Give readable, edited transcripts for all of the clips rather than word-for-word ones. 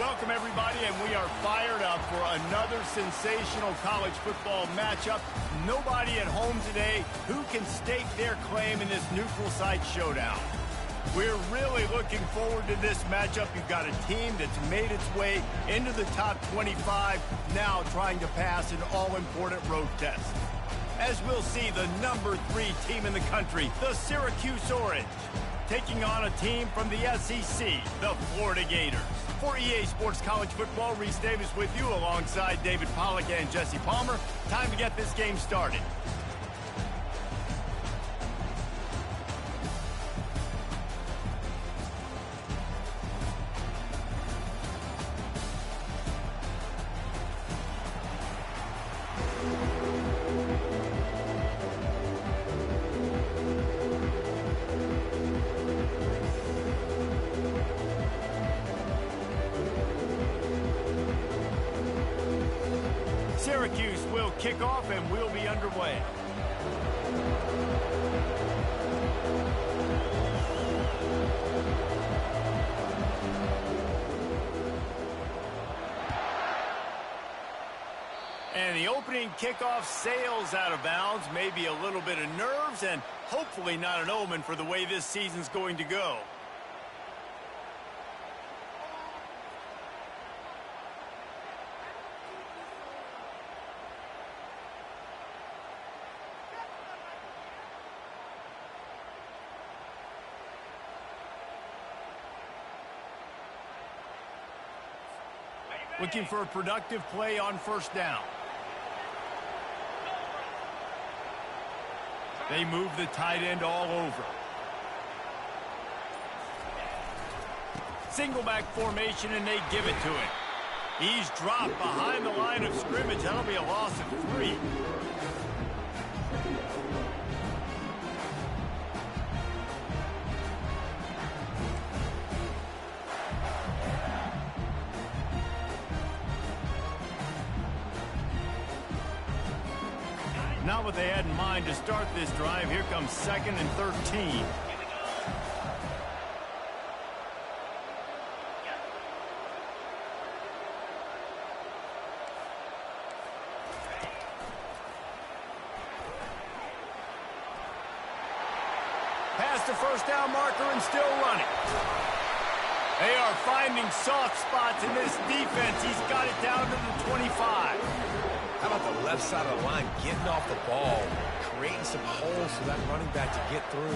Welcome, everybody, and we are fired up for another sensational college football matchup. Nobody at home today who can stake their claim in this neutral site showdown. We're really looking forward to this matchup. You've got a team that's made its way into the top 25, now trying to pass an all-important road test. As we'll see, the number 3 team in the country, the Syracuse Orange, taking on a team from the SEC, the Florida Gators. For EA Sports College Football, Reese Davis with you alongside David Pollack and Jesse Palmer. Time to get this game started. Syracuse will kick off and we'll be underway. And the opening kickoff sails out of bounds. Maybe a little bit of nerves and hopefully not an omen for the way this season's going to go. Looking for a productive play on first down. They move the tight end all over. Single back formation, and they give it to him. He's dropped behind the line of scrimmage. That'll be a loss of 3. Not what they had in mind to start this drive. Here comes 2nd and 13. Past the first down marker and still running. They are finding soft spots in this defense. He's got it down to the 25. How about the left side of the line getting off the ball, creating some holes for that running back to get through,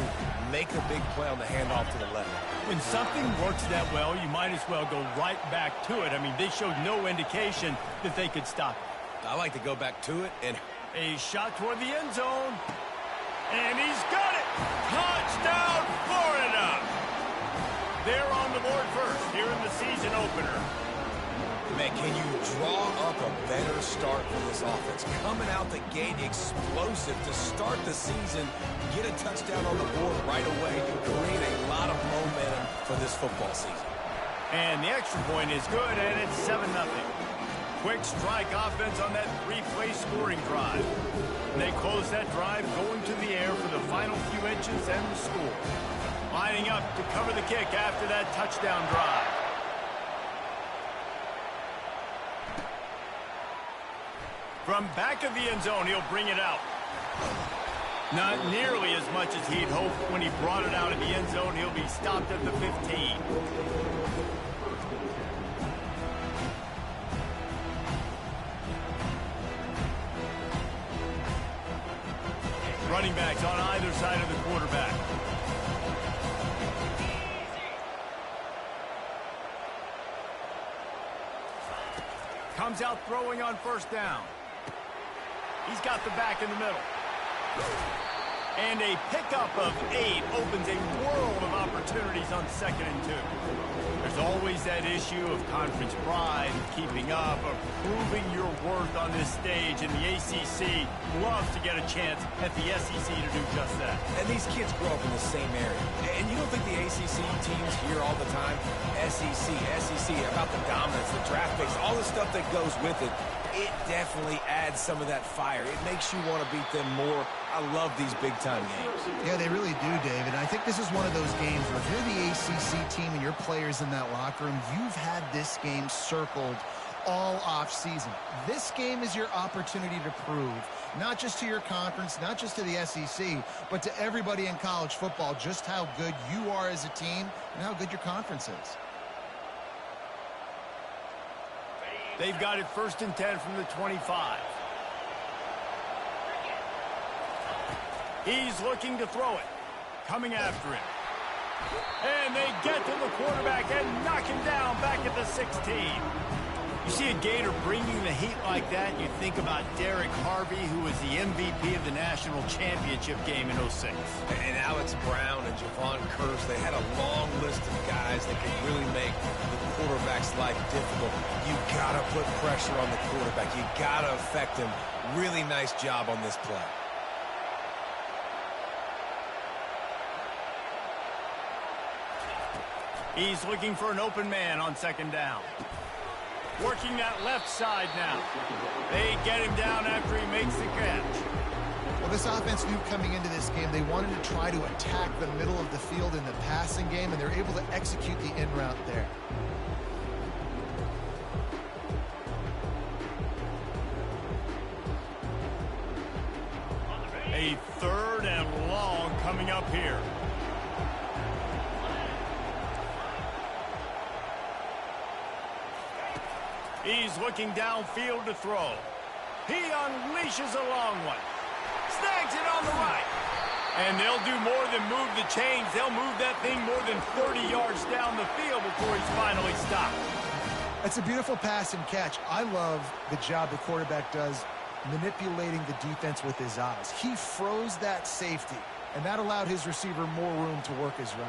make a big play on the handoff to the left. When something works that well, you might as well go right back to it. I mean, they showed no indication that they could stop it. I like to go back to it and... A shot toward the end zone. And he's got it! Touchdown, Florida! They're on the board first here in the season opener. Man, can you draw up a better start for this offense? Coming out the gate explosive to start the season, get a touchdown on the board right away, create a lot of momentum for this football season. And the extra point is good, and it's 7-0. Quick strike offense on that 3-play scoring drive. And they close that drive going to the air for the final few inches and the score. Lining up to cover the kick after that touchdown drive. From back of the end zone, he'll bring it out. Not nearly as much as he'd hoped when he brought it out of the end zone. He'll be stopped at the 15. Running backs on either side of the quarterback. Comes out throwing on first down. He's got the back in the middle. And a pickup of 8 opens a world of opportunities on 2nd and 2. There's always that issue of conference pride, keeping up, or proving your worth on this stage, and the ACC loves to get a chance at the SEC to do just that. And these kids grow up in the same area. And you don't think the ACC teams hear all the time, SEC, about the dominance, the draft picks, all the stuff that goes with it. it definitely adds some of that fire. It makes you want to beat them more. I love these big-time games. Yeah, they really do, David. I think this is one of those games where if you're the ACC team and your players in that locker room, you've had this game circled all off season. This game is your opportunity to prove, not just to your conference, not just to the SEC, but to everybody in college football, just how good you are as a team and how good your conference is. They've got it 1st and 10 from the 25. He's looking to throw it. Coming after him. And they get to the quarterback and knock him down back at the 16. You see a Gator bringing the heat like that, you think about Derek Harvey, who was the MVP of the national championship game in '06. And Alex Brown and Javon Curse, they had a long list of guys that could really make the quarterback's life difficult. You got to put pressure on the quarterback. You got to affect him. Really nice job on this play. He's looking for an open man on 2nd down. Working that left side now. They get him down after he makes the catch. Well, this offense knew coming into this game they wanted to try to attack the middle of the field in the passing game, and they're able to execute the in route there. A 3rd and long coming up here. He's looking downfield to throw. He unleashes a long one. Snags it on the right. And they'll do more than move the chains. They'll move that thing more than 30 yards down the field before he's finally stopped. It's a beautiful pass and catch. I love the job the quarterback does manipulating the defense with his eyes. He froze that safety, and that allowed his receiver more room to work his route.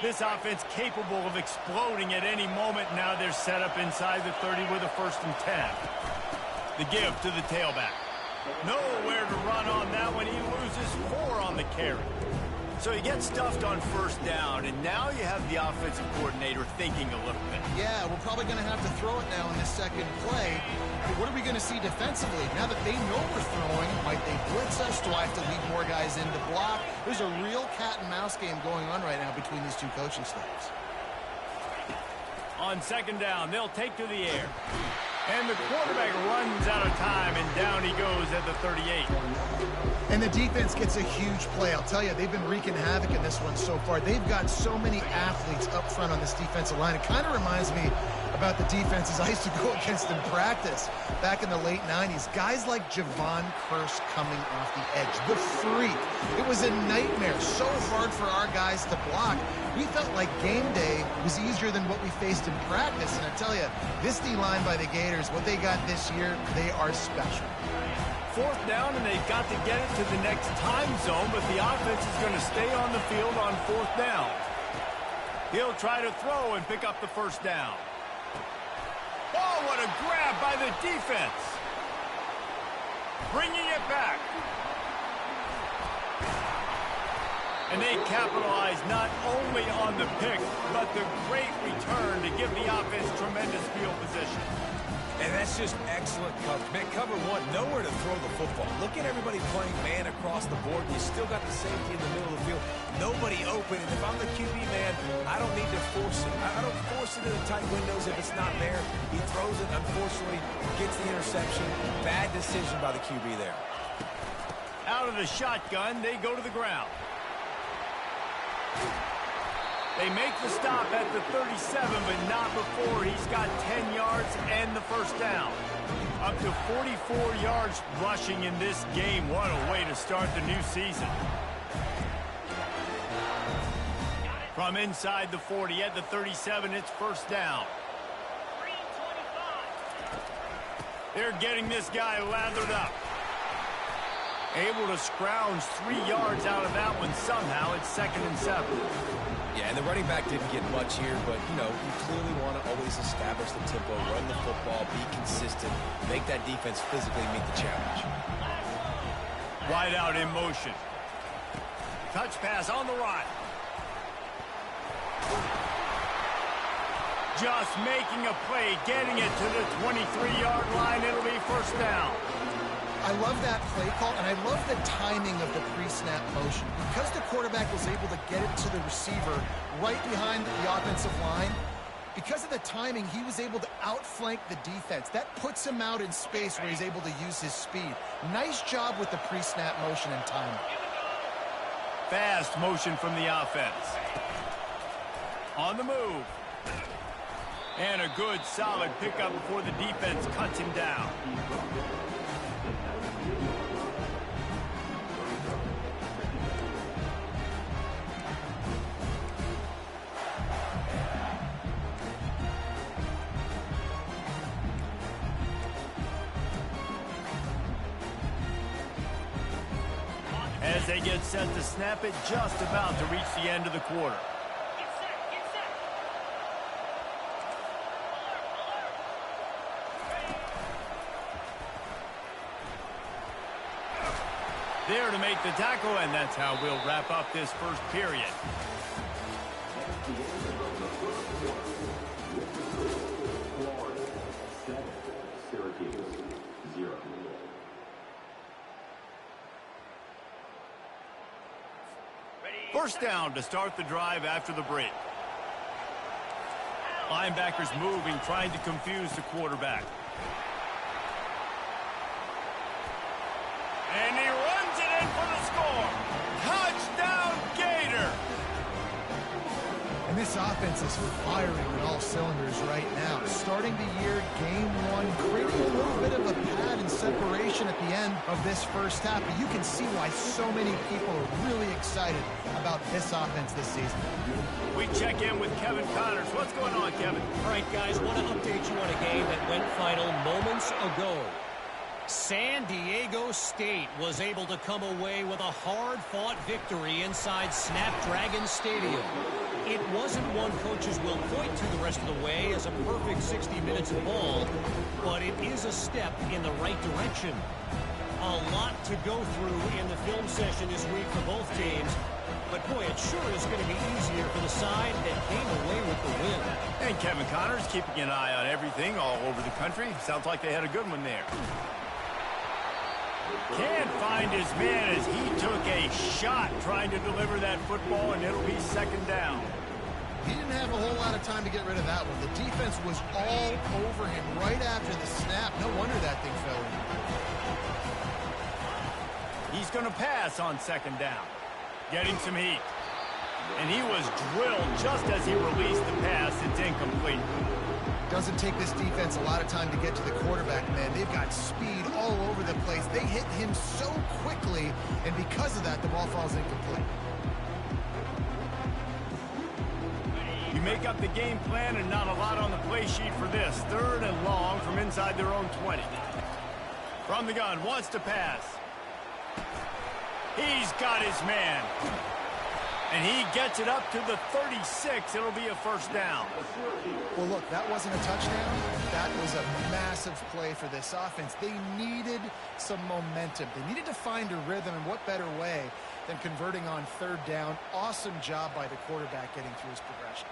This offense capable of exploding at any moment. Now they're set up inside the 30 with a 1st and 10. The give to the tailback. Nowhere to run on that one. He loses 4 on the carry. So he gets stuffed on 1st down, and now you have the offensive coordinator thinking a little bit. Yeah, we're probably going to have to throw it now in this 2nd play. But what are we going to see defensively? Now that they know we're throwing, might they blitz us? Do I have to lead more guys in to block? There's a real cat and mouse game going on right now between these two coaching staffs. On 2nd down, they'll take to the air. And the quarterback runs out of time, and down he goes at the 38. And the defense gets a huge play. I'll tell you, they've been wreaking havoc in this one so far. They've got so many athletes up front on this defensive line. It kind of reminds me about the defenses I used to go against in practice back in the late 90s. Guys like Javon Curse coming off the edge. The freak. It was a nightmare. So hard for our guys to block. We felt like game day was easier than what we faced in practice. And I tell you, this D-line by the Gators, what they got this year, they are special. 4th down, and they've got to get it to the next time zone, but the offense is going to stay on the field on 4th down. He'll try to throw and pick up the 1st down. Oh, what a grab by the defense. Bringing it back. And they capitalize not only on the pick, but the great return to give the offense tremendous field position. And that's just excellent coverage. Man, cover 1, nowhere to throw the football. Look at everybody playing man across the board. You still got the safety in the middle of the field. Nobody open. And if I'm the QB, man, I don't need to force it. I don't force it in the tight windows if it's not there. He throws it, unfortunately, gets the interception. Bad decision by the QB there. Out of the shotgun, they go to the ground. They make the stop at the 37, but not before he's got 10 yards and the 1st down. Up to 44 yards rushing in this game. What a way to start the new season. From inside the 40 at the 37, it's 1st down. They're getting this guy lathered up. Able to scrounge 3 yards out of that one somehow. It's 2nd and 7. Yeah, and the running back didn't get much here, but, you know, you clearly want to always establish the tempo, run the football, be consistent, make that defense physically meet the challenge. Wide out in motion. Touch pass on the right. Just making a play, getting it to the 23-yard line. It'll be first down. I love that play call, and I love the timing of the pre-snap motion. Because the quarterback was able to get it to the receiver right behind the offensive line, because of the timing, he was able to outflank the defense. That puts him out in space where he's able to use his speed. Nice job with the pre-snap motion and timing. Fast motion from the offense. On the move. And a good, solid pickup before the defense cuts him down. As they get set to snap it, just about to reach the end of the quarter. There to make the tackle, and that's how we'll wrap up this first period. Syracuse 0. First down to start the drive after the break. Linebackers moving, trying to confuse the quarterback. And he runs it in for the score. Touchdown, Gator! And this offense is firing on all cylinders right now. Starting the year, game one, creating a little bit of a pad and separation at the end of this first half. But you can see why so many people are really excited about this offense this season. We check in with Kevin Connors. What's going on, Kevin? All right, guys, want to update you on a game that went final moments ago. San Diego State was able to come away with a hard-fought victory inside Snapdragon Stadium. It wasn't one coaches will point to the rest of the way as a perfect 60 minutes of ball, but it is a step in the right direction. A lot to go through in the film session this week for both teams, but boy, it sure is going to be easier for the side that came away with the win. And Kevin Connors keeping an eye on everything all over the country. Sounds like they had a good one there. Can't find his man as he took a shot trying to deliver that football, and it'll be second down. He didn't have a whole lot of time to get rid of that one. The defense was all over him right after the snap. No wonder that thing fell in. He's going to pass on second down. Getting some heat. And he was drilled just as he released the pass. It's incomplete. Doesn't take this defense a lot of time to get to the quarterback, man. They've got speed all over the place. They hit him so quickly, and because of that, the ball falls incomplete. You make up the game plan and not a lot on the play sheet for this. Third and long from inside their own 20. From the gun, wants to pass. He's got his man. And he gets it up to the 36. It'll be a first down. Well, look, that wasn't a touchdown. That was a massive play for this offense. They needed some momentum. They needed to find a rhythm, and what better way than converting on third down. Awesome job by the quarterback getting through his progression.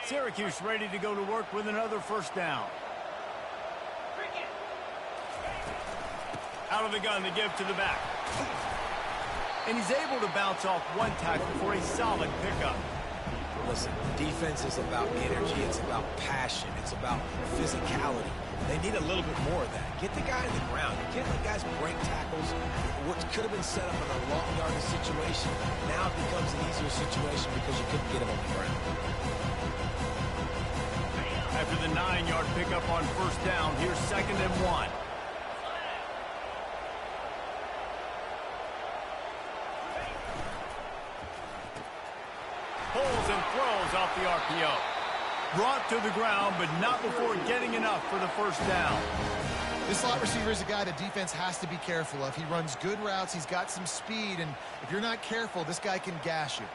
Syracuse ready to go to work with another first down. Out of the gun, the give to the back. And he's able to bounce off one tackle for a solid pickup. Listen, defense is about energy. It's about passion. It's about physicality. They need a little bit more of that. Get the guy in the ground. You can't let guys break tackles. What could have been set up in a long yardage situation, now it becomes an easier situation because you couldn't get him on the ground. After the 9-yard pickup on first down, here's second and 1. Pulls and throws off the RPO. Brought to the ground, but not before getting enough for the first down. This slot receiver is a guy the defense has to be careful of. He runs good routes. He's got some speed, and if you're not careful, this guy can gash you.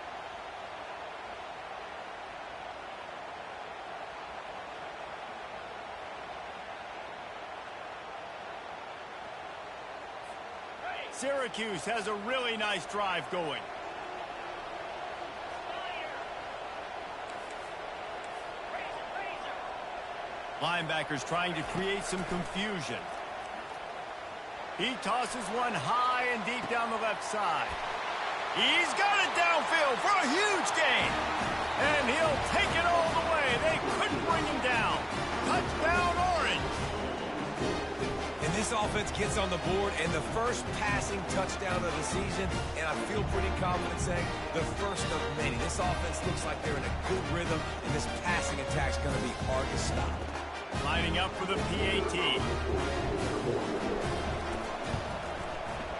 Syracuse has a really nice drive going. Linebackers trying to create some confusion. He tosses one high and deep down the left side. He's got it downfield for a huge gain. And he'll take it all the way. They couldn't bring him down. Touchdown, Orange. And this offense gets on the board, and the first passing touchdown of the season, and I feel pretty confident saying the first of many. This offense looks like they're in a good rhythm, and this passing attack's going to be hard to stop. Lining up for the PAT.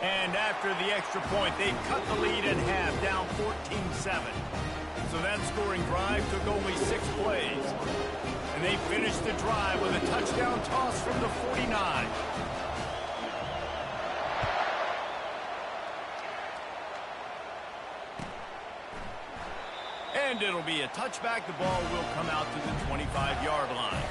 And after the extra point, they cut the lead in half, down 14-7. So that scoring drive took only 6 plays. And they finished the drive with a touchdown toss from the 49. And it'll be a touchback. The ball will come out to the 25-yard line.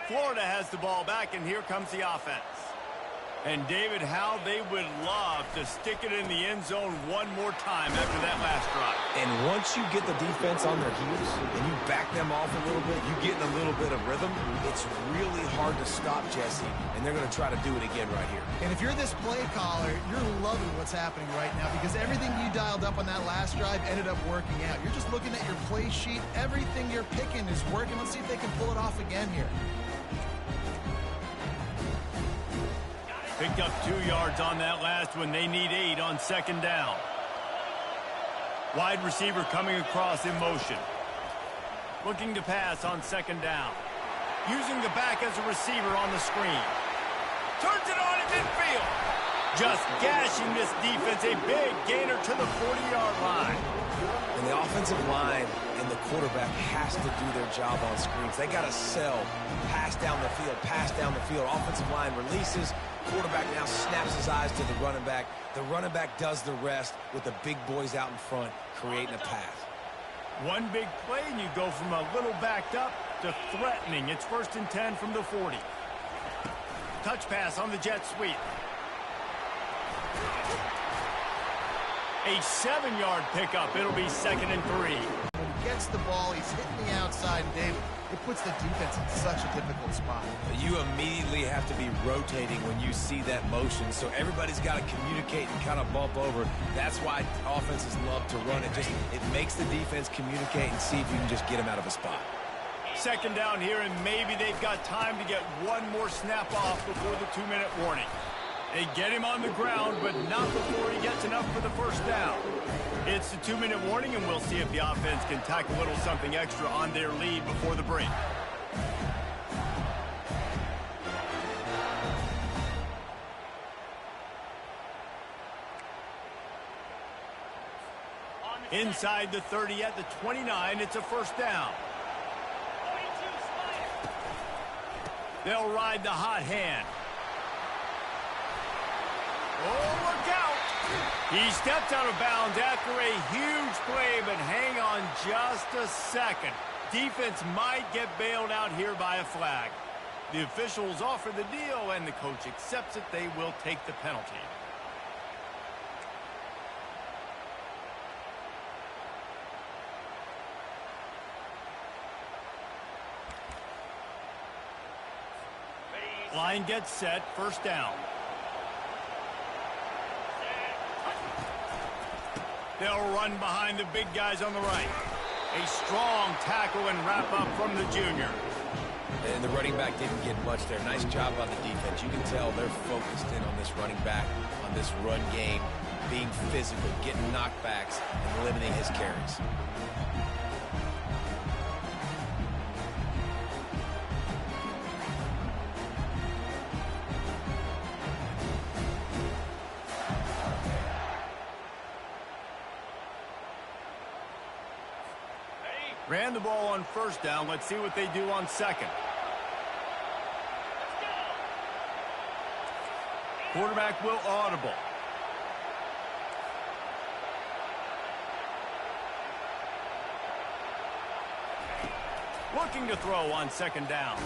Florida has the ball back, and here comes the offense. And, David, how they would love to stick it in the end zone one more time after that last drive. And once you get the defense on their heels and you back them off a little bit, you get in a little bit of rhythm, it's really hard to stop, Jesse, and they're going to try to do it again right here. And if you're this play caller, you're loving what's happening right now because everything you dialed up on that last drive ended up working out. You're just looking at your play sheet. Everything you're picking is working. Let's see if they can pull it off again here. Picked up 2 yards on that last one. They need 8 on second down. Wide receiver coming across in motion. Looking to pass on second down. Using the back as a receiver on the screen. Turns it on in midfield. Just gashing this defense. A big gainer to the 40-yard line. And the offensive line and the quarterback has to do their job on screens. They got to sell. Pass down the field, pass down the field. Offensive line releases. Quarterback now snaps his eyes to the running back. The running back does the rest with the big boys out in front, creating a path. One big play, and you go from a little backed up to threatening. It's 1st and 10 from the 40. Touch pass on the jet sweep. A 7-yard pickup. It'll be 2nd and 3. When he gets the ball, he's hitting the outside, and David, it puts the defense in such a difficult spot. You immediately have to be rotating when you see that motion, so everybody's got to communicate and kind of bump over. That's why offenses love to run it. It makes the defense communicate and see if you can just get him out of a spot. Second down here, and maybe they've got time to get one more snap off before the 2-minute warning. They get him on the ground, but not before he gets enough for the first down. It's the 2-minute warning, and we'll see if the offense can tack a little something extra on their lead before the break. Inside the 30 at the 29, it's a first down. They'll ride the hot hand. Oh, look out! He stepped out of bounds after a huge play, but hang on just a second. Defense might get bailed out here by a flag. The officials offer the deal, and the coach accepts it. They will take the penalty. Line gets set, first down. They'll run behind the big guys on the right. A strong tackle and wrap up from the junior. And the running back didn't get much there. Nice job by the defense. You can tell they're focused in on this running back, on this run game, being physical, getting knockbacks, and limiting his carries. Ran the ball on first down. Let's see what they do on second. Quarterback will audible. Looking to throw on second down.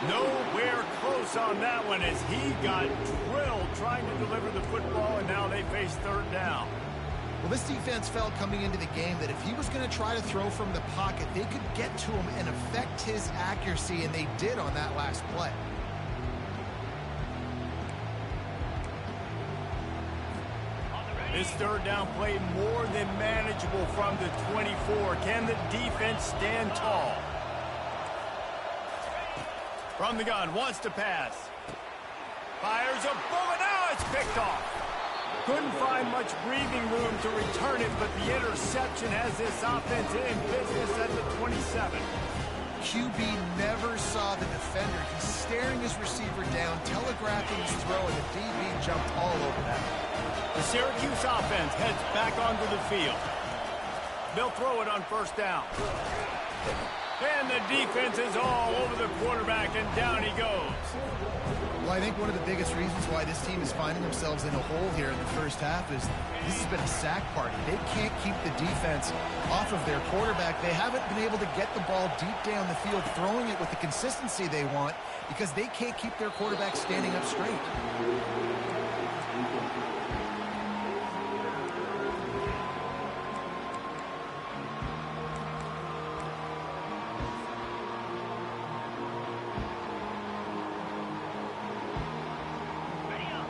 Nowhere close on that one as he got drilled trying to deliver the football, and now they face third down. Well, this defense felt coming into the game that if he was going to try to throw from the pocket, they could get to him and affect his accuracy, and they did on that last play. This third down play more than manageable from the 24. Can the defense stand tall? From the gun, wants to pass. Fires a bullet, now it's picked off. Couldn't find much breathing room to return it, but the interception has this offense in business at the 27. QB never saw the defender. He's staring his receiver down, telegraphing his throw, and the DB jumped all over that. The Syracuse offense heads back onto the field. They'll throw it on first down. And the defense is all over the quarterback, and down he goes. Well, I think one of the biggest reasons why this team is finding themselves in a hole here in the first half is this has been a sack party. They can't keep the defense off of their quarterback. They haven't been able to get the ball deep down the field, throwing it with the consistency they want because they can't keep their quarterback standing up straight.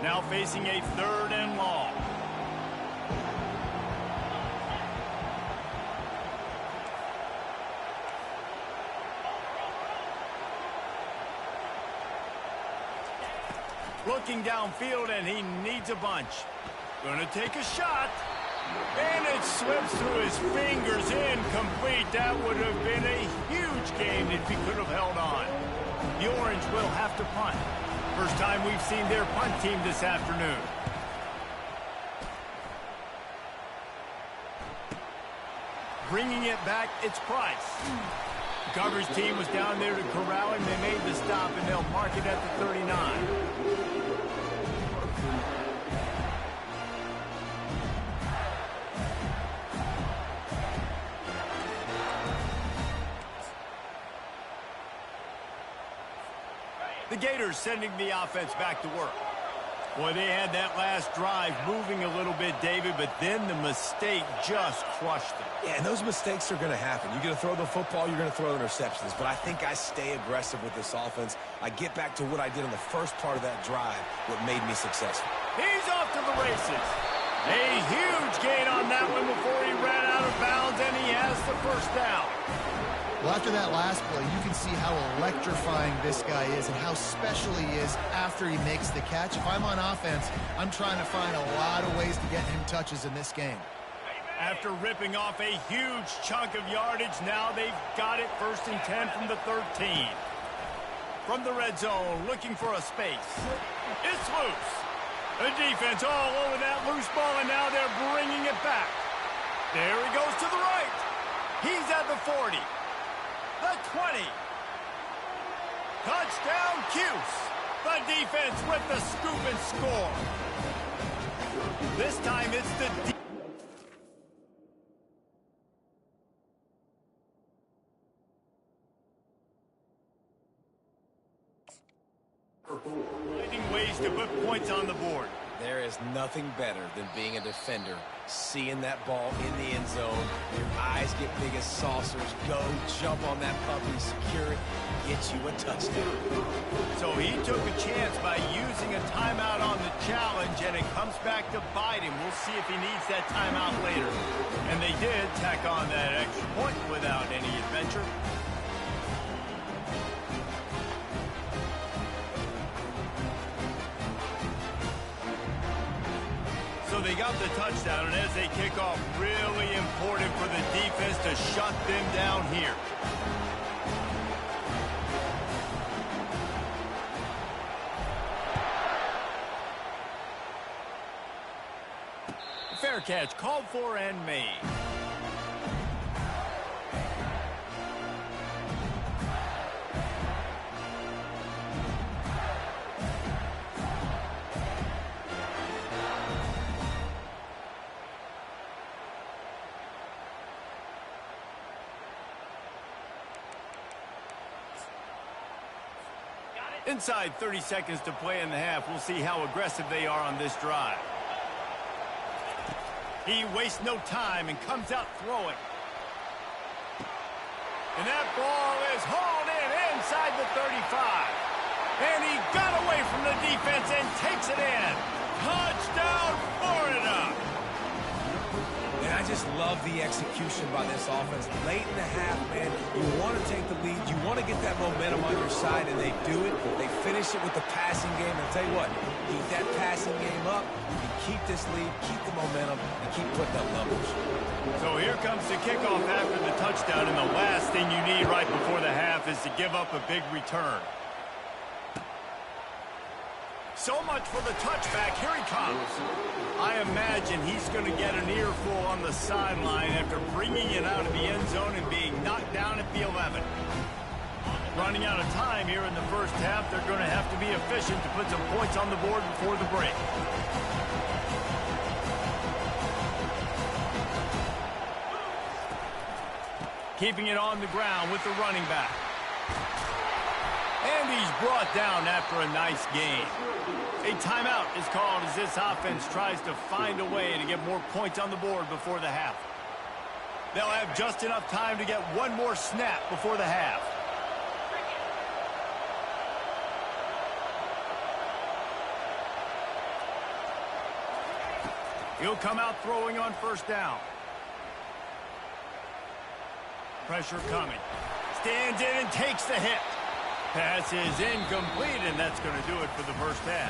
Now facing a third and long. Looking downfield, and he needs a bunch. Gonna take a shot. And it slips through his fingers, incomplete. That would have been a huge gain if he could have held on. The Orange will have to punt. First time we've seen their punt team this afternoon. Bringing it back, it's Price. The coverage team was down there to corral him. They made the stop, and they'll mark it at the 39. The Gators sending the offense back to work. Boy, they had that last drive moving a little bit, David, but then the mistake just crushed them. Yeah, and those mistakes are going to happen. You're going to throw the football, you're going to throw interceptions. But I think I stay aggressive with this offense. I get back to what I did in the first part of that drive, what made me successful. He's off to the races. A huge gain on that one before he ran out of bounds, and he has the first down. Well, after that last play, you can see how electrifying this guy is and how special he is after he makes the catch. If I'm on offense, I'm trying to find a lot of ways to get him touches in this game. After ripping off a huge chunk of yardage, now they've got it 1st and 10 from the 13. From the red zone, looking for a space. It's loose. The defense all over that loose ball, and now they're bringing it back. There he goes to the right. He's at the 40. The 20. Touchdown, Cuse. The defense with the scoop and score. This time it's the finding ways to put points on the board. There is nothing better than being a defender, seeing that ball in the end zone, your eyes get big as saucers, go, jump on that puppy, secure it, get you a touchdown. So he took a chance by using a timeout on the challenge, and it comes back to bite him. We'll see if he needs that timeout later. And they did tack on that extra point without any adventure. So they got the touchdown, and as they kick off, really important for the defense to shut them down here. Fair catch, called for and made. Inside 30 seconds to play in the half. We'll see how aggressive they are on this drive. He wastes no time and comes out throwing. And that ball is hauled in inside the 35. And he got away from the defense and takes it in. Touchdown, Florida! And I just love the execution by this offense. Late in the half, man, you want to take the lead. You want to get that momentum on your side, and they do it. They finish it with the passing game. And I'll tell you what, keep that passing game up, you keep this lead, keep the momentum, and keep putting up numbers. So here comes the kickoff after the touchdown, and the last thing you need right before the half is to give up a big return. So much for the touchback. Here he comes. I imagine he's going to get an earful on the sideline after bringing it out of the end zone and being knocked down at the 11. Running out of time here in the first half, they're going to have to be efficient to put some points on the board before the break. Keeping it on the ground with the running back. And he's brought down after a nice gain. A timeout is called as this offense tries to find a way to get more points on the board before the half. They'll have just enough time to get one more snap before the half. He'll come out throwing on first down. Pressure coming. Stands in and takes the hit. Pass is incomplete, and that's going to do it for the first half.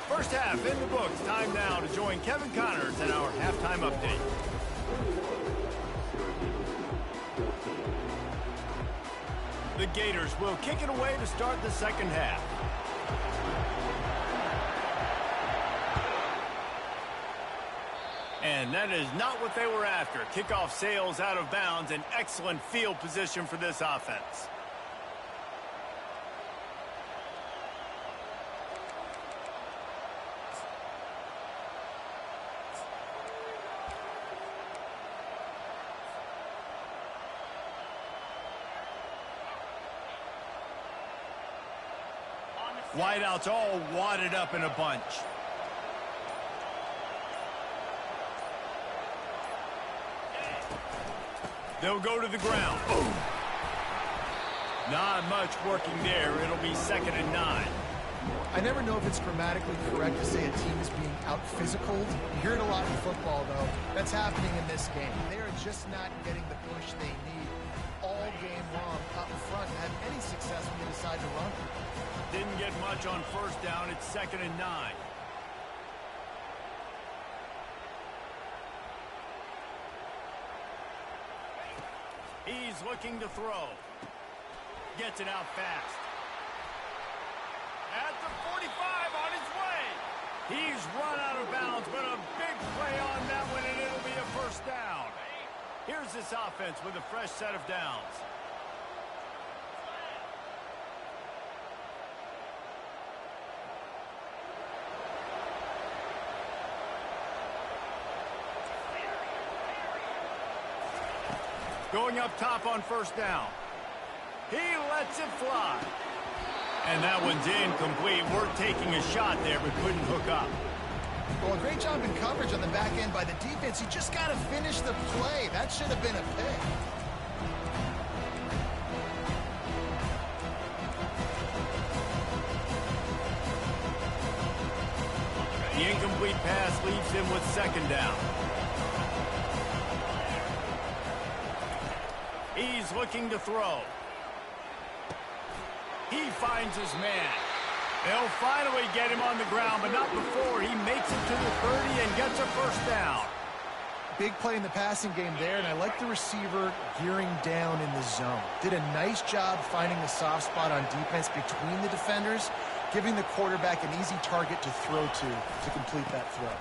First half in the books. Time now to join Kevin Connors in our halftime update. The Gators will kick it away to start the second half. And that is not what they were after. Kickoff sails out of bounds, and excellent field position for this offense. Wideouts all wadded up in a bunch. They'll go to the ground. Boom. Not much working there. It'll be 2nd and 9. I never know if it's grammatically correct to say a team is being out-physical. You hear it a lot in football, though. That's happening in this game. They are just not getting the push they need all game long up front to have any success when they decide to run. Didn't get much on first down. It's 2nd and 9. He's looking to throw. Gets it out fast. At the 45 on his way. He's run out of bounds, but a big play on that one, and it'll be a first down. Here's this offense with a fresh set of downs. Going up top on first down. He lets it fly. And that one's incomplete. We're taking a shot there, but couldn't hook up. Well, a great job in coverage on the back end by the defense. You just got to finish the play. That should have been a pick. The incomplete pass leaves him with 2nd down. He's looking to throw. He finds his man. They'll finally get him on the ground, but not before he makes it to the 30 and gets a first down. Big play in the passing game there, and I like the receiver gearing down in the zone. Did a nice job finding the soft spot on defense between the defenders, giving the quarterback an easy target to throw to complete that throw.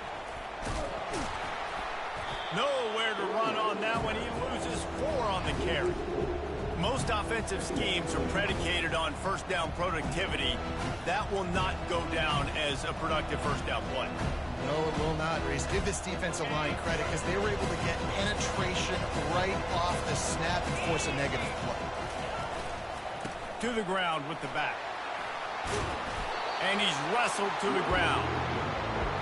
Nowhere to run on that one. He loses 4 on the carry. Most offensive schemes are predicated on first down productivity. That will not go down as a productive first down play. No, it will not, Reese. Give this defensive line credit because they were able to get penetration right off the snap and force a negative play. To the ground with the back. And he's wrestled to the ground.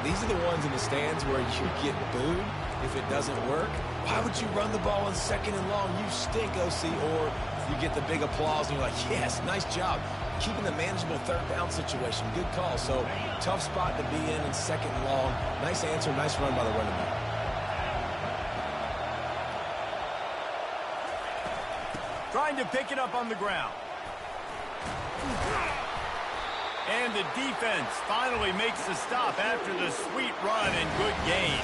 These are the ones in the stands where you get booed if it doesn't work. Why would you run the ball in 2nd and long? You stink, OC. Or you get the big applause and you're like, yes, nice job. Keeping the manageable 3rd down situation. Good call. So tough spot to be in 2nd and long. Nice answer, nice run by the running back. Trying to pick it up on the ground. And the defense finally makes the stop after the sweet run and good gain.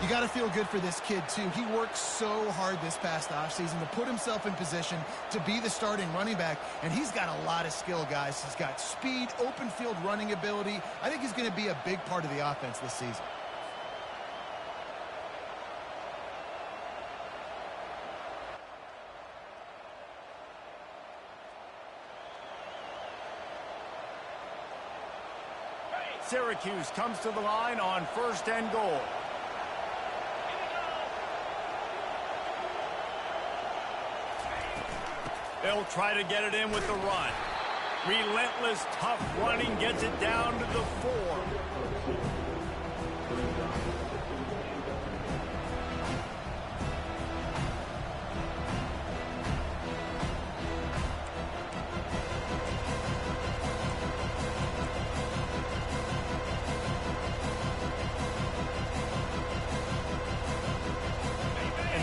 You got to feel good for this kid, too. He worked so hard this past offseason to put himself in position to be the starting running back, and he's got a lot of skill, guys. He's got speed, open field running ability. I think he's going to be a big part of the offense this season. Syracuse comes to the line on 1st and goal. They'll try to get it in with the run. Relentless, tough running gets it down to the 4.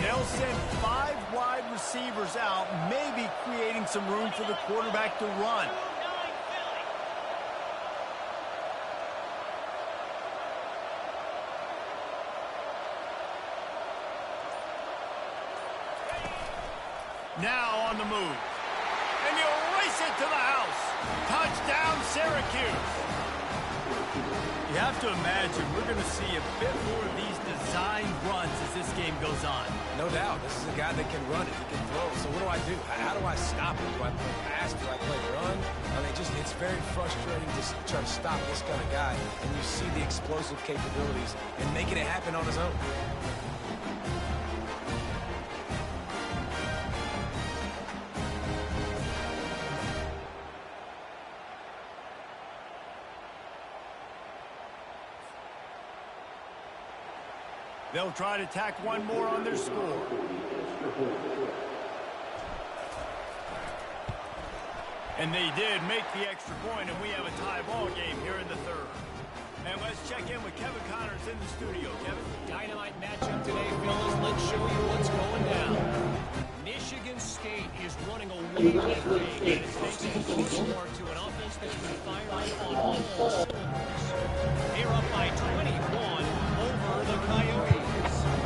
They'll send 5 wide receivers out, maybe creating some room for the quarterback to run. Now on the move. And he'll race it to the house. Touchdown, Syracuse. You have to imagine we're going to see a bit more of these design runs as this game goes on. No doubt. This is a guy that can run it. He can throw it. So what do I do? How do I stop him? Do I play pass? Do I play run? I mean, it's very frustrating to try to stop this kind of guy. And you see the explosive capabilities and making it happen on his own. They'll try to tack one more on their score. And they did make the extra point, and we have a tie ball game here in the 3rd. And let's check in with Kevin Connors in the studio. Kevin? Dynamite matchup today, fellas. Let's show you what's going down. Michigan State is running away that way, and it's thanks in large part to an offense that's been firing on all cylinders. They're up by 21 over the Coyotes.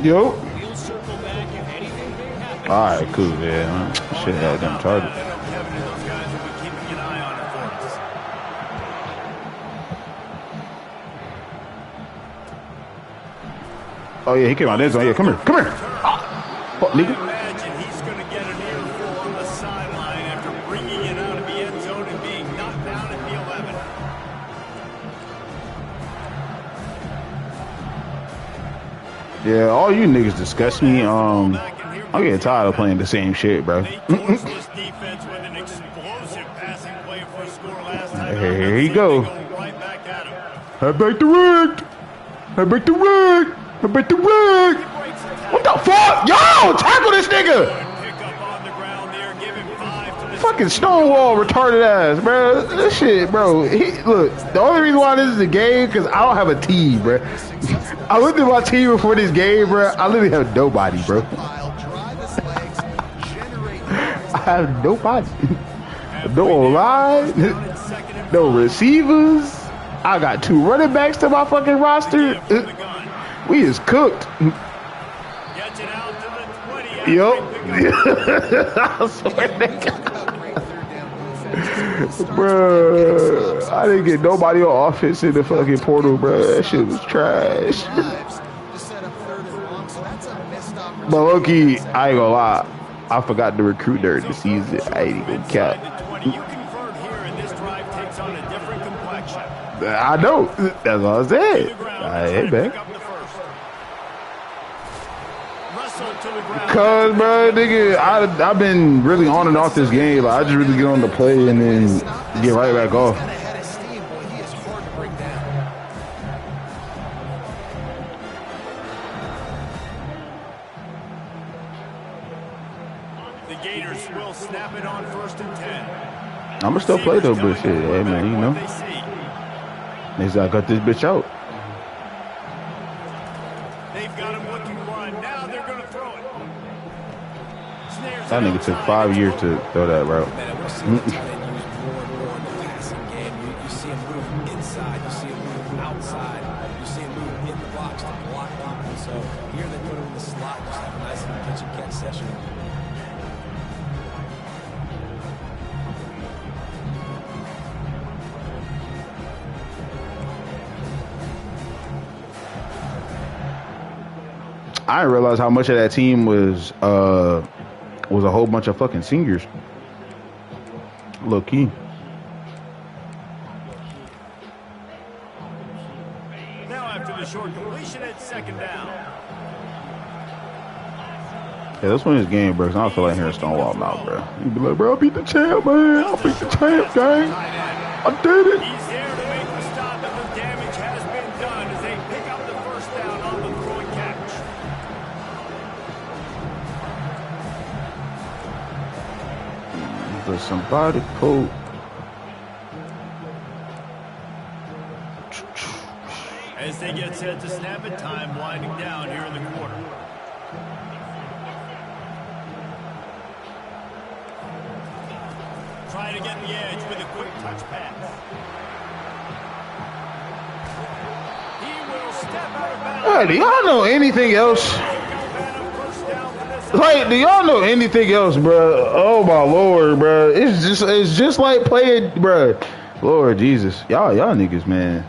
Yo. We'll circle back if anything big happens. All right, cool, man. Shit had them charted. Kevin and those guys will be keeping an eye on it for us. Oh, yeah, he came out there. So, yeah, come here. Come here. Ah. Fuck, I nigga. imagine he's going to get an earful on the sideline after bringing it out of the end zone and being knocked down at the 11. Yeah, all you niggas disgust me. I'm getting tired of playing the same shit, bro. Here he go. Head back to rig. Head back to rig. Head back to rig. What the fuck? Yo, tackle this nigga. Fucking Stonewall retarded ass, bro. This shit, bro. Look, the only reason why this is a game because I don't have a team, bro. I looked at my team before this game, bro. I literally have nobody, bro. I have nobody. No line, no receivers. I got 2 running backs to my fucking roster. We is cooked. Yup. I swear to God. Bruh, I didn't get nobody on offense in the fucking portal, bruh. That shit was trash. But low-key, I ain't gonna lie. I forgot to recruit during the season. I ain't even count. I know. That's all I said. Hey, man. Cause, bro, nigga, I've been really on and off this game. Like, I just really get on the play and then get right back off. The Gators will snap it on 1st and 10. I'ma still play though, but shit, hey man, you know. Next I got this bitch out. They've got him looking one. Now they're gonna throw it. That nigga took 5 years to throw that route. Man, we're seeing the tight end used more and more in the passing game. You see him move inside, you see him move outside, you see him move in the box to block people. So here they put him in the slot, just have a nice little catch and catch session. I didn't realize how much of that team was a whole bunch of fucking seniors. Low key. Now after the short completion at 2nd down. Yeah, let's win this game, bro. 'Cause I don't feel like hearing Stonewall now, bro. You be like, bro, I beat the champ, man. I beat the champ, gang. I did it. He's there to make the stop, and the damage has been done as they pick up the 1st down on the throw and catch. Does somebody pull? As they get set to snap it, time winding down here in the quarter. Trying to get the edge with a quick touch pass. He will step out of bounds. Hey, do y'all know anything else? Like, do y'all know anything else, bro? Oh my lord, bro! It's just like playing, bro. Lord Jesus, y'all niggas, man.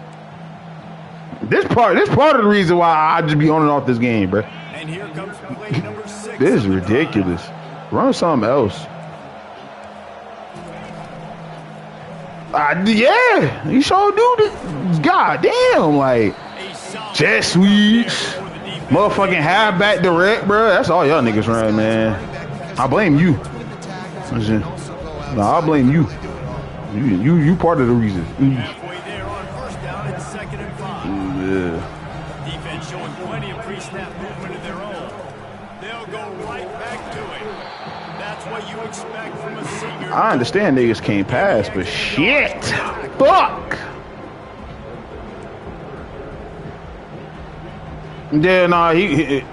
This part of the reason why I just be on and off this game, bro. And here comes play number 6. This is ridiculous. Run something else. Yeah, you sure do this. God damn, like jet sweeps, motherfucking halfback direct, bro. That's all y'all niggas run, man. I blame you. No, I blame you. You part of the reason. Halfway there on 1st down and 2nd and 5. Yeah. Defense showing plenty of pre-snap movement of their own. They'll go right back to it. That's what you expect from a senior. I understand niggas can't pass, but shit. Fuck. Yeah, nah, he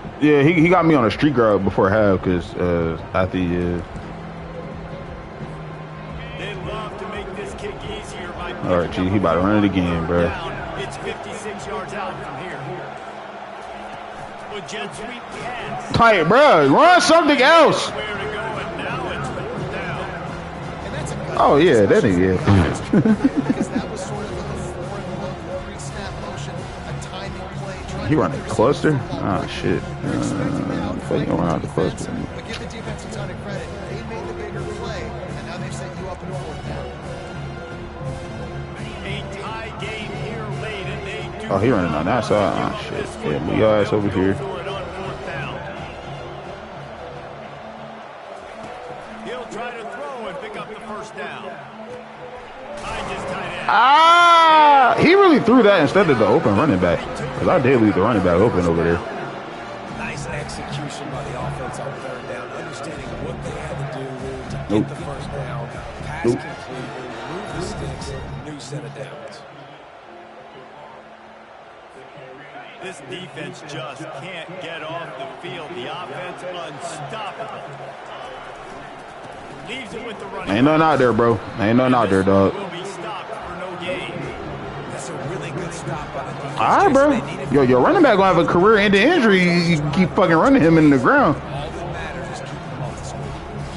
got me on a street guard before half because after They love to make this kick easier by all right, G, he about to run it again, bro. It's 56 yards out from here. With jet sweep pass. Tight, bro. Run something else. Where to go, and now it's 4th down. Oh yeah, that nigga. Yeah. Because that was sort of a forward look, pre-snap motion, a timing play. He running cluster? Ah, shit. Fucking around the cluster. But give the defense a ton of credit. They made the bigger play, and now they've set you up in 4th down. A tie game here late, and they do. Oh, he running on that side. Ah, shit. Yeah, move your ass over here. For it on 4th down. He'll try to throw and pick up the 1st down. Ah, he really threw that instead of the open running back. Because I did leave the running back open over there. Nice execution by the offense on 3rd down, understanding what they had to do to get the 1st down. Pass complete, move the sticks, new set of downs. This defense just can't get off the field. The offense unstoppable. Leaves it with the running. Ain't nothing out there, bro. Ain't nothing out there, dog. Will be stopped for no gain. That's a really good stop by the defense. All right, bro. Yo, your running back gonna have a career-ending injury. You keep fucking running him in the ground. All that matters is keeping him off the score.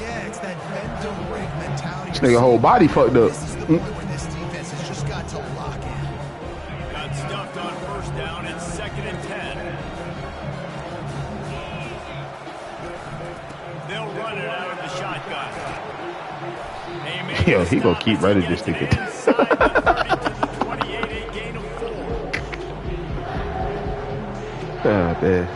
Yeah, it's that bend don't break mentality. This nigga whole body fucked up. This is the point where this defense has just got to lock in. Got stuffed on 1st down and 2nd and 10. They'll run it out of the shotgun. Yo, he gonna keep running this nigga. God, man.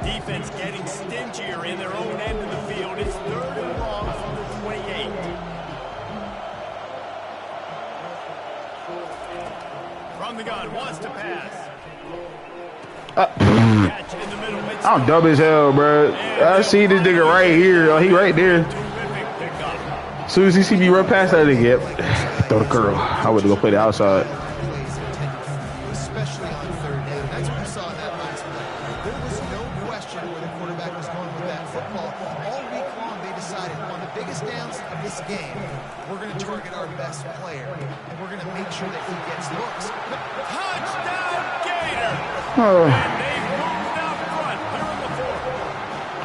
Defense getting stingier in their own end of the field. It's 3rd and long from the 28. From the gun, wants to pass. Catch in the middle. I'm dumb as hell, bro. I see this nigga right here. Oh, he right there. As soon as he see me run past that nigga, yep. Throw the curl. I would go play the outside. Especially on 3rd down. That's what we saw in that last play. There was no question where the quarterback was going with that football. All week long, they decided on the biggest downs of this game, we're going to target our best player, and we're going to make sure that he gets looks. Touchdown, Gator! Oh. And they moved out front here in the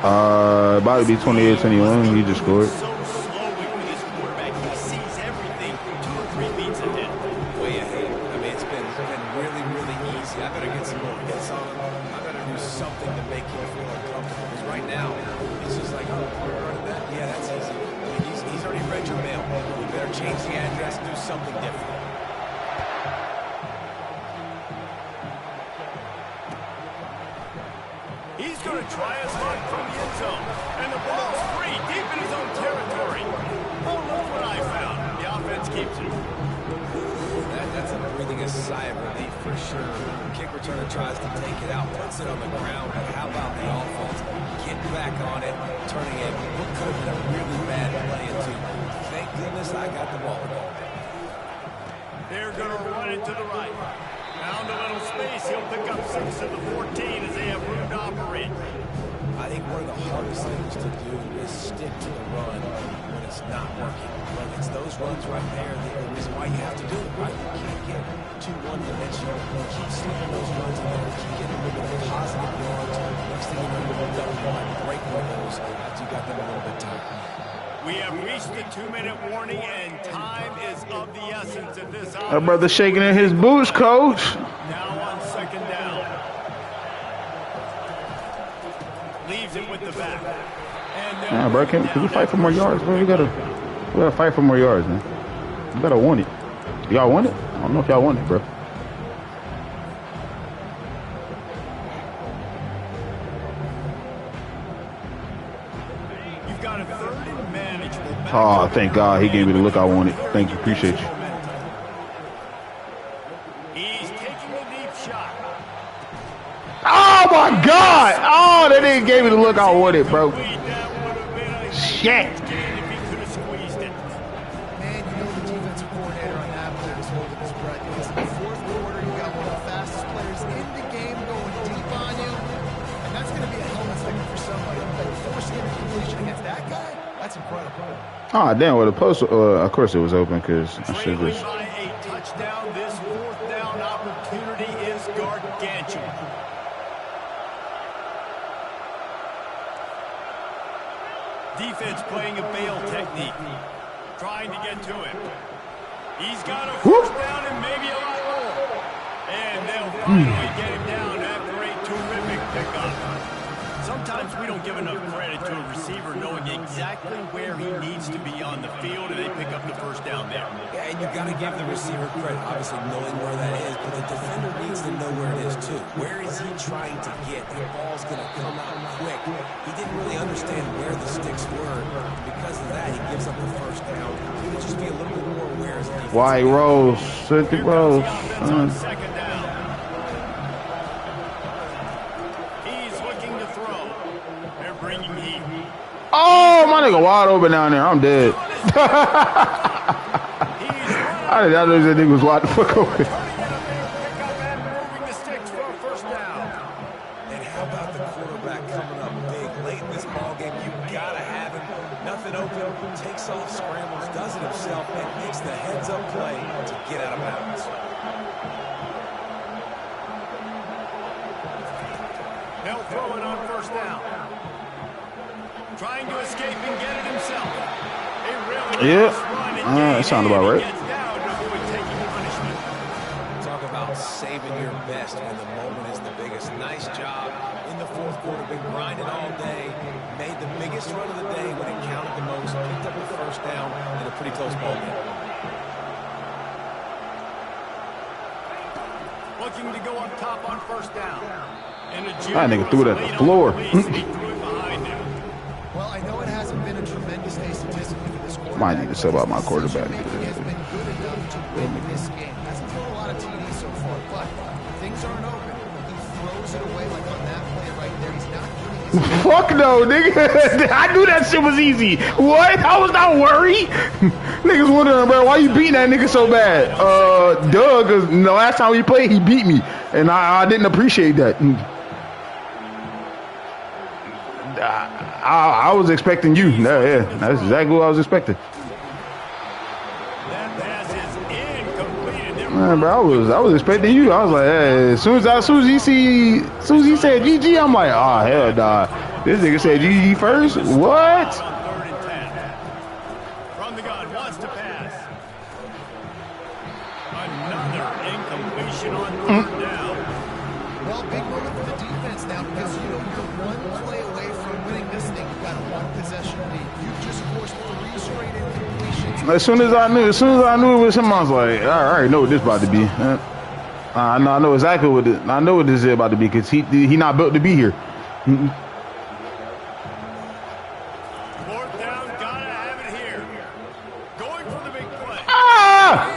4th. About to be 28-21. He just scored. So slowly with his quarterback, he sees everything 2 or 3 beats ahead. Way ahead. I mean, it's been really, really easy. I better get some more hits on him. I better do something to make him feel uncomfortable. Because right now, it's just like, oh, you're running that? Yeah, that's easy. I mean, he's already read your mail. You better change the address and do something different. He's going to try his luck from the end zone. And the ball's free, deep in his own territory. Oh, look what I found. The offense keeps it. That's a breathing a sigh of relief for sure. Kick returner tries to take it out, puts it on the ground, but how about the offense? Getting back on it, turning it. What could have been a really bad play into. Thank goodness I got the ball going. They're going to run it to the right. Found a little space. He'll pick up 6 of the 14 as they have room to operate. I think one of the hardest things to do is stick to the run when it's not working. But it's those runs right there that the reason why you have to do it, right? You can't get too one-dimensional. You keep slipping those runs in there. Keep getting a little bit of positive yards. Next thing you know, you're going to double one, break one of those after you got them a little bit tight. We have reached the 2-minute warning, and time is of the essence of this. That brother shaking in his boots, coach. Now on 2nd down. Leaves it with the back. Nah, bro, can we fight for more yards, bro? We gotta fight for more yards, man. You gotta want it. Y'all want it? I don't know if y'all want it, bro. You've got a 3rd and manageable. Oh, thank God he gave me the look I wanted. Thank you, appreciate you. He's taking a deep shot. Oh my God! Oh, that nigga gave me the look I wanted, bro. Shit. If he could have squeezed it. Man, you know the defensive coordinator on that play was holding his breath because in the 4th quarter, you got one of the fastest players in the game going deep on you, and that's going to be a helmet sticker for somebody. But forcing an incompletion against that guy, that's incredible. Oh, damn, well, the post, of course it was open because I should Trailing just. by a touchdown, this 4th down opportunity is gargantuan. Defense playing a bail technique, trying to get to him. He's got a 1st down and maybe a lot more. And they'll finally get him down after a terrific pickup. Sometimes we don't give enough credit to a receiver knowing exactly where he needs to be on the field, and they pick up the 1st down there. Yeah, and you got to give the receiver credit, obviously knowing where that is, but the defender needs to know where it is too. Where is he trying to get? That ball's going to come out quick. He didn't really understand where the sticks were. Because of that, he gives up the 1st down. He would just be a little bit more aware as a defense. White Rose, Cynthia Rose. On 2nd down. He's looking to throw. They're bringing heat. Oh, my nigga wide open down there. I'm dead. I did not know that nigga was wide the fuck open. Moving the sticks for a 1st down. And how about the quarterback coming up big late in this ballgame? You got to have him. Nothing open. Takes off, scrambles, does it himself, and makes the heads-up play to get out of bounds. They'll throw it on 1st down. Trying to escape and get it himself. A really Yeah. nice run and That sounded about right. gets down to avoid taking punishment. Talk about saving your best when the moment is the biggest. Nice job in the 4th quarter. Been grinding all day. Made the biggest run of the day when it counted the most. Picked up the 1st down in a pretty close ball game. Looking to go up top on first down. And That nigga threw it at the floor. Well, I know it hasn't been a tremendous day statistically for this quarterback. Might need to sub out my quarterback. He has been good enough to win this game. Hasn't thrown a lot of TDs so far, but things aren't open. He throws it away like on that play right there. He's not getting his Fuck no, nigga. I knew that shit was easy. What? I was not worried. Niggas wondering, bro, why you beating that nigga so bad? Doug, cause the last time we played, he beat me, and I didn't appreciate that. I was expecting you. Yeah, that's exactly what I was expecting. That pass is incomplete. Man, bro, I was expecting you. I was like, hey, as soon as he said GG, I'm like, oh hell nah. This nigga said GG first. What? From the gun, wants to pass. Another incompletion on third down. Well, big moment for the defense now because you know you're one play away from winning this thing. You've got a one-possession lead. You've just forced 3 straight incompletions. As soon as I knew it was him, I was like, I already know what this about to be. I know exactly what this. I know what this is about to be because he not built to be here. Fourth down, gotta have it here. Going for the big play. Ah!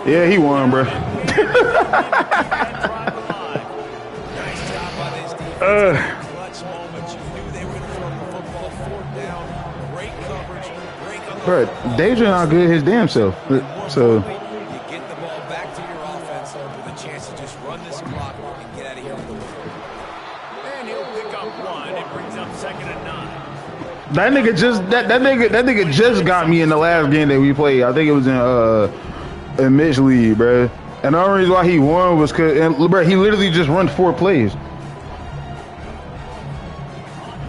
Yeah, he won, bro. Nice job by this defense. Clutch moments. You knew they were going to throw the football. Fourth down. Great coverage. Break on the Bro, Deja not good his damn self. So you get the ball back to your offense with a chance to just run this clock and get out of here with the win. And he'll pick up 1. It brings up 2nd and 9. that nigga just got me in the last game that we played. I think it was in Mitch League, bro. And the only reason why he won was because, bro, he literally just run 4 plays. You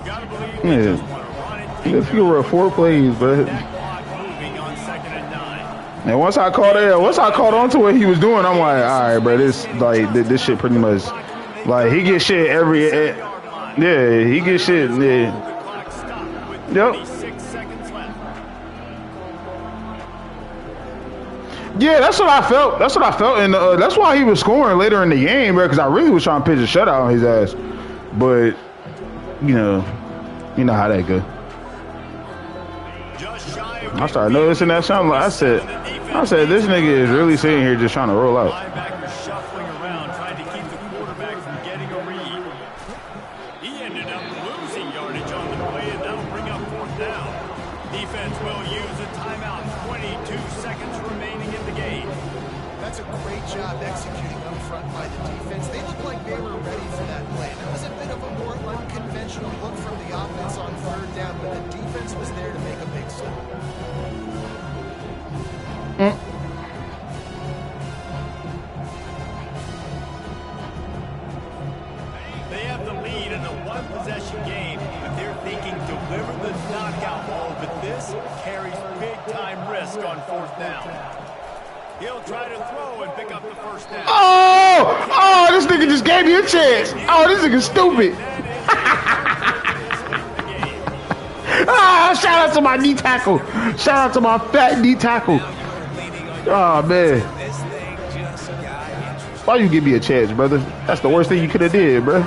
gotta believe they just want to run it. He just run 4 plays, bro. That clock moving on 2nd and 9. And once I caught on to what he was doing, I'm like, all right, bro, this shit pretty much, like, he gets shit yeah, he gets shit, yeah. The clock stopped with Yep. 26 seconds left. Yeah, that's what I felt. And that's why he was scoring later in the game, bro, because I really was trying to pitch a shutout on his ass. But, you know how that go. Just shy of I started noticing that something. I said, this nigga is really sitting here just trying to roll out. linebacker shuffling around, trying to keep the quarterback from getting a read. He ended up losing yardage on the play, and that'll bring up 4th down. Defense will use a timeout. 22 seconds remaining in the game. That's a great job executing up front by the defense. They looked like they were ready for that play. That was a bit of a more unconventional look from the offense on 3rd down, but the defense was there to make a big stop. They have the lead in a one-possession game, but they're thinking deliver the knockout ball, but this carries big-time risk on 4th down. He'll try to throw and pick up the 1st down. Oh, this nigga just gave me a chance. Oh, this nigga stupid. Shout out to my D tackle. Shout out to my fat D tackle. Oh, man. Why you give me a chance, brother? That's the worst thing you could have did, bro.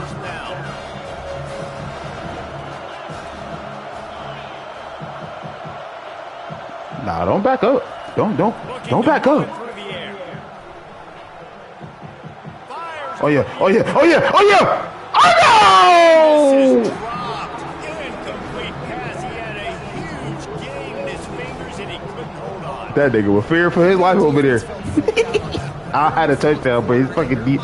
Nah, don't back up. Don't back up. Oh yeah. Oh no! That nigga was fearing for his life over there. I had a touchdown, but he's fucking deep.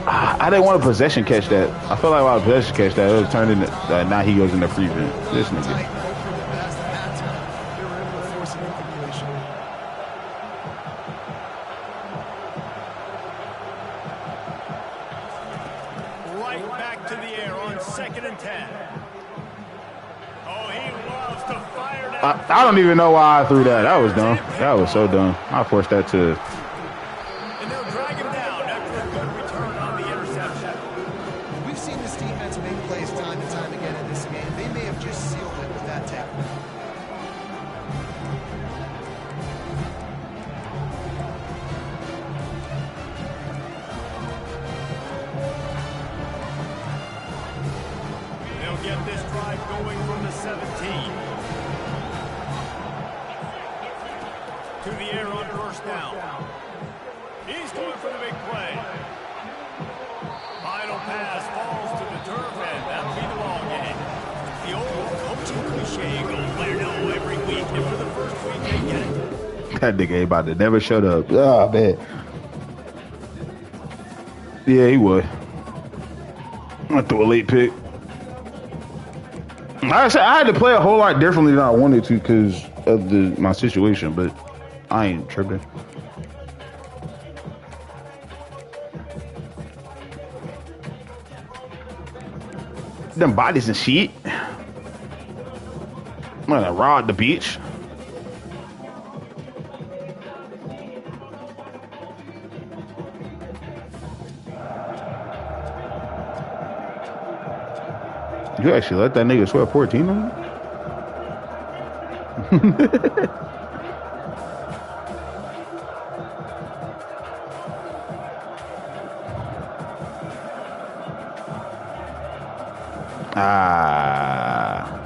I didn't want a possession catch that. I felt like if I was possession catch that, it was turned into now he goes in the prevent. This nigga. Right back to the air on 2nd and 10. Oh, he loves to fire down. I don't even know why I threw that. That was dumb. That was so dumb. I forced that to. And they'll drag him down after a good return on the interception. We've seen this defense make plays time and time again in this game. They may have just sealed it with that tackle. going from the 17. To the air on first down. He's going for the big play. Final pass falls to the turf, and that'll be the ball game. The old coaching cliche, go play no every week, and for the first week they get it. That nigga ain't about to never shut up. Oh, man. Yeah, he would. I threw a late pick. I said I had to play a whole lot differently than I wanted to because of my situation, but I ain't tripping. Them bodies and shit. I'm gonna ride the beach. You actually let that nigga sweat 14 on you? Ah.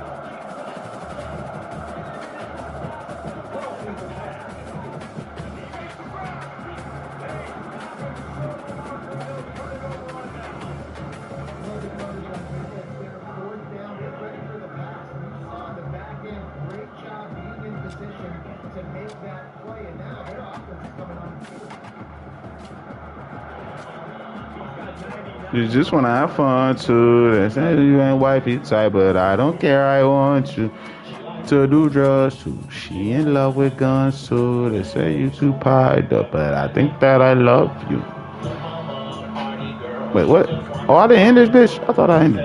You just want to have fun too. They say you ain't wifey type, but I don't care. I want you to do drugs too. She in love with guns too. They say you too pied up, but I think that I love you. Wait, what? Oh, I didn't end this bitch? I thought I ended.